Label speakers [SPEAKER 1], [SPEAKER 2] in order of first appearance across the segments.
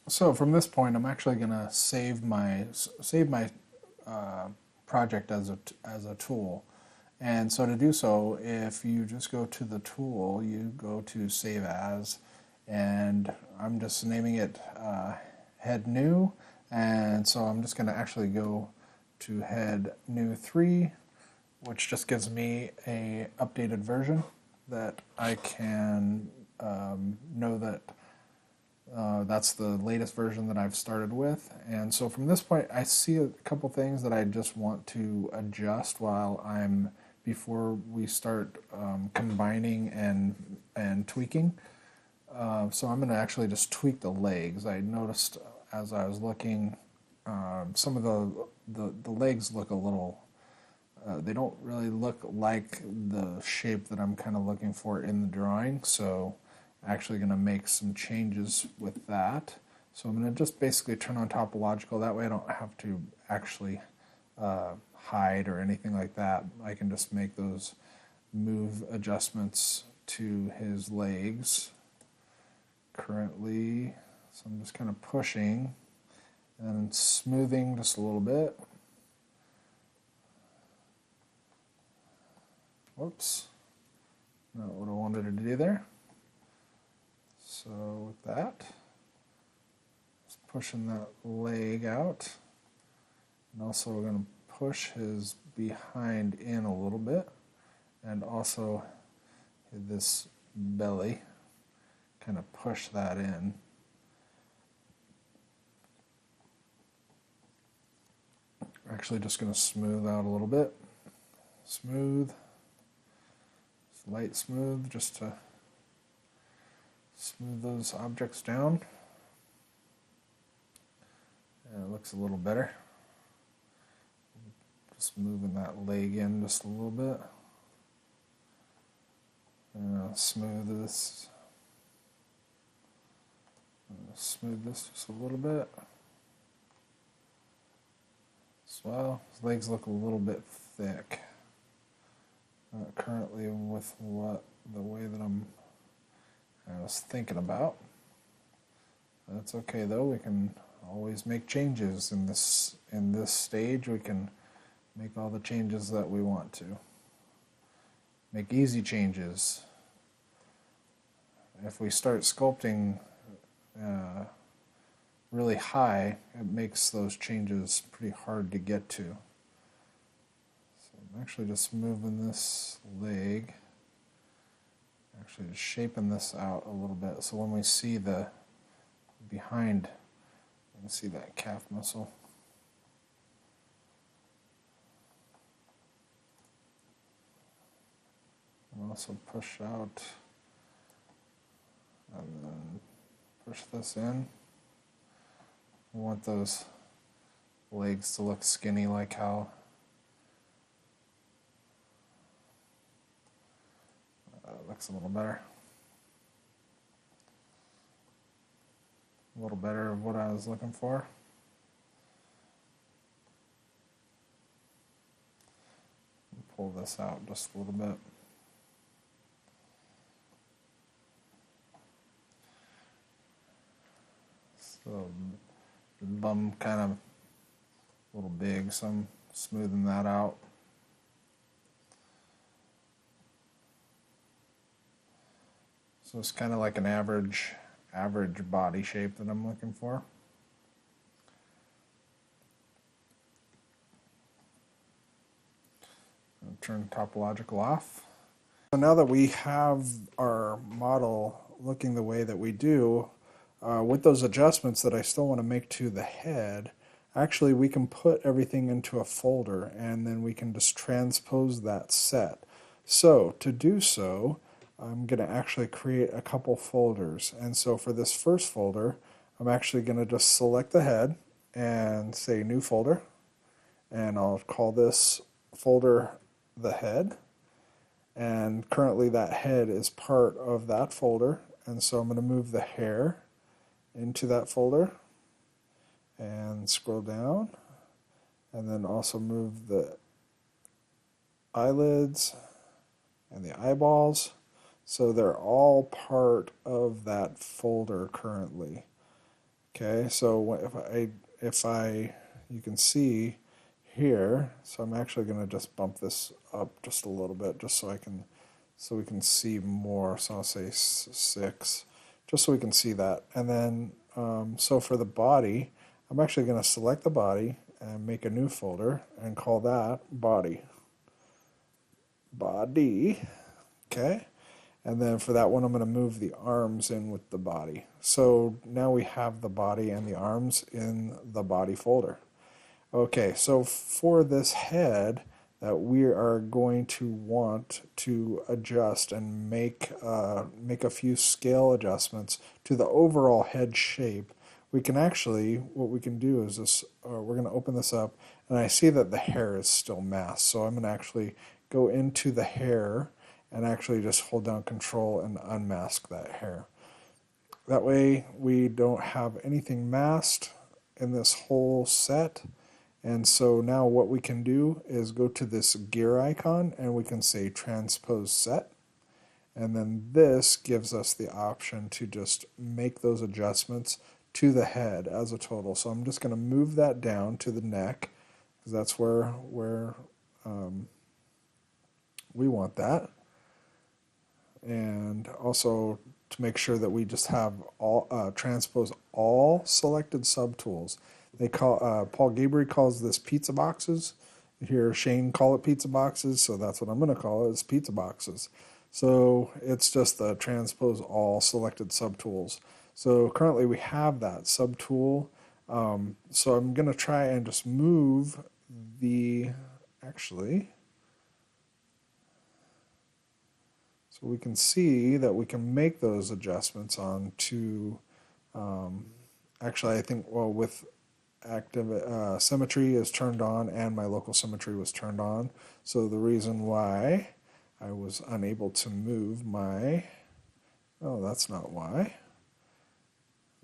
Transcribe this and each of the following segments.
[SPEAKER 1] So from this point, I'm actually going to save my project as a tool. And so to do so, if you just go to the tool, you go to Save As, and I'm just naming it Head New. And so I'm just going to actually go to Head New 3, which just gives me a updated version that I can know that that's the latest version that I've started with. And so from this point, I see a couple things that I just want to adjust before we start combining and tweaking. So I'm going to actually just tweak the legs. I noticed as I was looking, some of the legs look a little, they don't really look like the shape that I'm kind of looking for in the drawing. So actually going to make some changes with that. So I'm going to just basically turn on topological. That way I don't have to actually hide or anything like that. I can just make those move adjustments to his legs currently. So I'm just kind of pushing and smoothing just a little bit. Whoops, not what I wanted to do there. So with that, just pushing that leg out, and also we're going to push his behind in a little bit, and also this belly, kind of push that in. Actually just going to smooth out a little bit. Smooth, light smooth, just to smooth those objects down. And it looks a little better. Just moving that leg in just a little bit. And I'll smooth this. Smooth this just a little bit. As well, his legs look a little bit thick. Currently with the way that I was thinking about. That's okay though. We can always make changes in this stage. We can make all the changes that we want to. Make easy changes. If we start sculpting really high, it makes those changes pretty hard to get to. So I'm actually just moving this leg. Actually just shaping this out a little bit, so when we see the behind, we can see that calf muscle. And also push out, and then push this in. We want those legs to look skinny like how looks a little better. A little better of what I was looking for. Pull this out just a little bit. So the bum kind of a little big, so I'm smoothing that out. So it's kind of like an average body shape that I'm looking for. I'll turn topological off. So now that we have our model looking the way that we do, with those adjustments that I still want to make to the head, actually we can put everything into a folder and then we can just transpose that set. So to do so, I'm going to actually create a couple folders. And so for this first folder, I'm actually going to just select the head and say new folder. And I'll call this folder the head. And currently that head is part of that folder. And so I'm going to move the hair into that folder and scroll down. And then also move the eyelids and the eyeballs. So they're all part of that folder currently. Okay, so you can see here, so I'm actually going to just bump this up just a little bit, just so we can see more. So I'll say 6, just so we can see that. And then, so for the body, I'm actually going to select the body and make a new folder and call that body. Okay. And then for that one, I'm going to move the arms in with the body. So now we have the body and the arms in the body folder. Okay, so for this head that we are going to want to adjust and make a few scale adjustments to the overall head shape, we can actually, what we can do is this, we're going to open this up, and I see that the hair is still masked. So I'm going to actually go into the hair and actually just hold down Control and unmask that hair. That way we don't have anything masked in this whole set. And so now what we can do is go to this gear icon and we can say transpose set. And then this gives us the option to just make those adjustments to the head as a total. So I'm just going to move that down to the neck because that's where we want that. And also to make sure that we just have all transpose all selected subtools. They call Paul Gabry calls this pizza boxes. You hear Shane call it pizza boxes, so that's what I'm going to call it, is pizza boxes. So it's just the transpose all selected subtools. So currently we have that subtool. So I'm going to try and just move the, actually, so we can see that we can make those adjustments onto, actually I think, well, with active symmetry is turned on and my local symmetry was turned on. So the reason why I was unable to move my, oh, that's not why.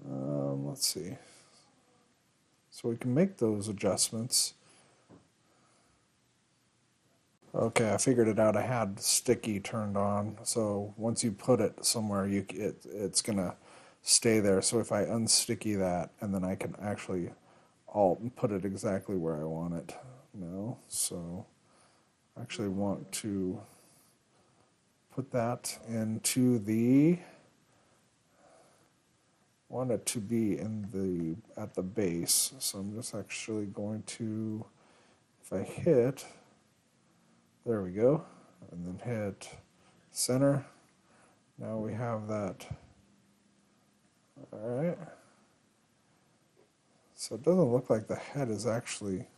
[SPEAKER 1] Let's see. So we can make those adjustments. Okay, I figured it out. I had sticky turned on. So once you put it somewhere, it's gonna stay there. So if I unsticky that, and then I can actually put it exactly where I want it now. So I actually want to put that into the, want it to be in at the base. So I'm just actually going to, if I hit, there we go, and then hit center. Now we have that. All right. So it doesn't look like the head is actually,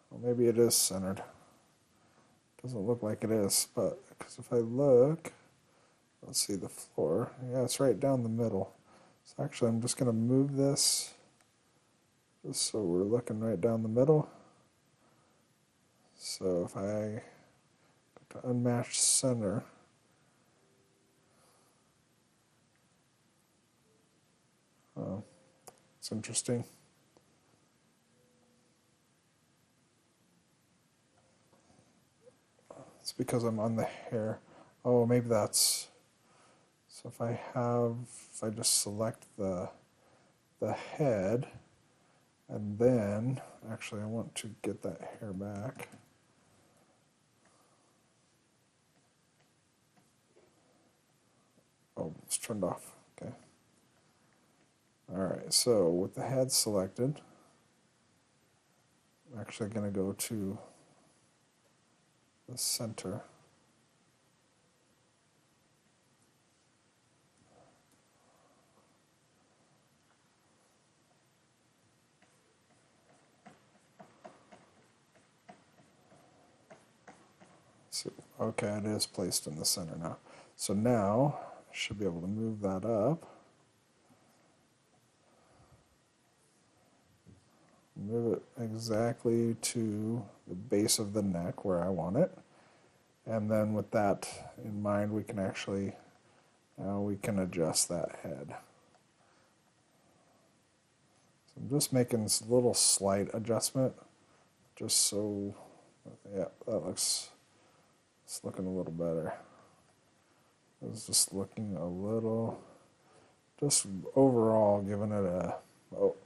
[SPEAKER 1] well, maybe it is centered. Doesn't look like it is, but because if I look, let's see the floor. Yeah, it's right down the middle. So actually I'm just going to move this just so we're looking right down the middle. So if I go to unmatched center, oh, it's interesting. It's because I'm on the hair. Oh, maybe that's, so if I just select the head, and then, actually I want to get that hair back. Oh, it's turned off, okay. All right, so with the head selected, I'm actually gonna go to the center. So, okay, it is placed in the center now. So now I should be able to move that up. Move it exactly to the base of the neck where I want it. And then with that in mind, we can actually, now we can adjust that head. So I'm just making this little slight adjustment, just so, yeah, that looks, it's looking a little better. It's just looking a little just overall giving it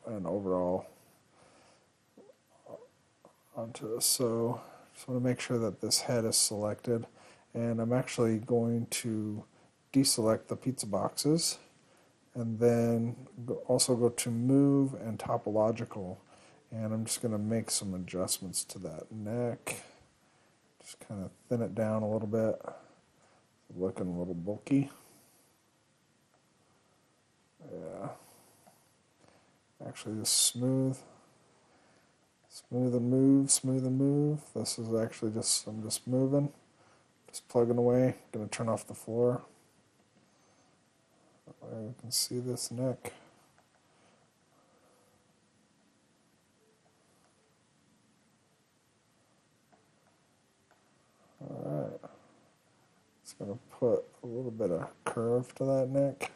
[SPEAKER 1] an overall onto this. So just want to make sure that this head is selected, and I'm actually going to deselect the pizza boxes, and then also go to move and topological, and I'm just going to make some adjustments to that neck. Just kind of thin it down a little bit. It's looking a little bulky. Yeah. Actually just smooth and move, smooth and move. This is actually just, I'm just moving, just plugging away. Going to turn off the floor. You can see this neck. Alright. Just going to put a little bit of curve to that neck.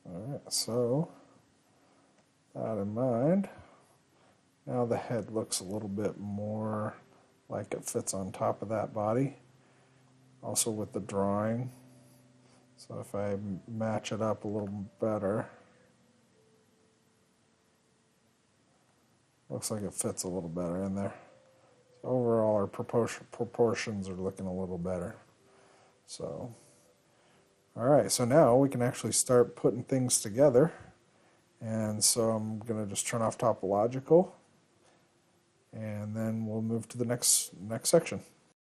[SPEAKER 1] Alright, so that in mind, now the head looks a little bit more like it fits on top of that body. Also with the drawing. So if I match it up a little better, looks like it fits a little better in there. So overall our proportions are looking a little better. So, alright, so now we can actually start putting things together. And so I'm going to just turn off topological, and then we'll move to the next section.